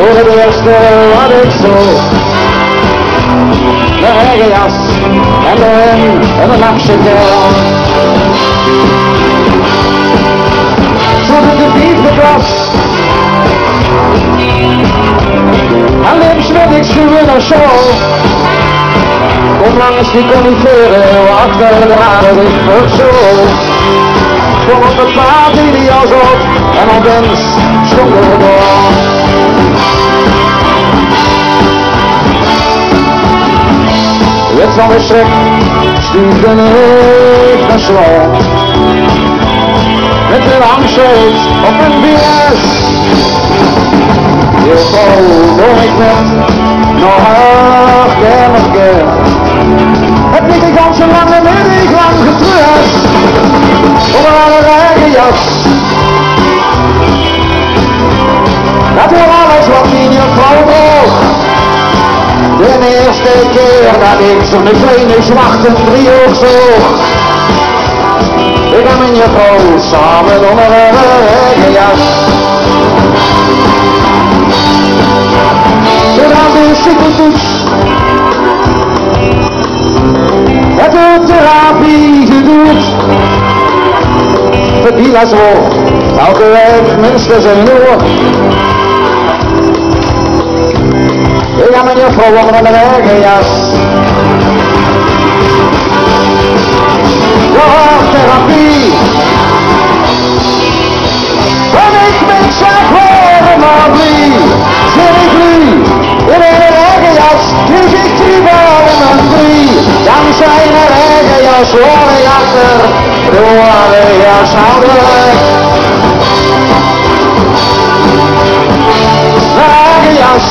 voor het eerste wat ik zocht. De regenjas en erin een napje geld. Zodat het liefde was. En liefst wil ik schuwen show. Kom langs die coniferen, achter de haren ligt het zo. Kom op het paard die die jas op en op eens stond er door. Wit van de schrik stuurde ik naar sloot. Met een handschoot op een BS. Heel vol door ik met nog keer. Heb ik de ganse lange middag lang getreurd. Voor een regenjas. Dat was alles wat in je vrouw droeg. De eerste keer dat ik zo'n kleine zwarte driehoek zoog. Ik en mijn juffrouw samen onder een regenjas. We gaan de cykeltoets. Het wordt therapie gedoet. Tequila zo, elke week minstens een uur. Ik ga mijn juffrouw onder een regenjas. Therapie. En ik ben zeg horen maar wie. Zeg ik nu, in een regenjas, dus ik die waren een drie. Dankzij een regenjas hoor ik achter, de regenjas houden. Regenjas.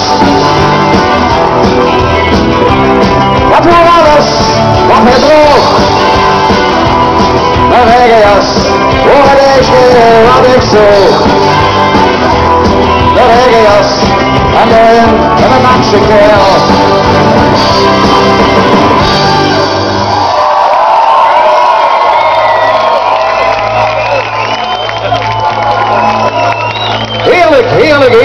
Wat voor alles, wat het droog. Een regenjas, voor het eerste wat ik zoog. De regenjas, en erin een nakse kerel. Heerlijk, heerlijk, heerlijk.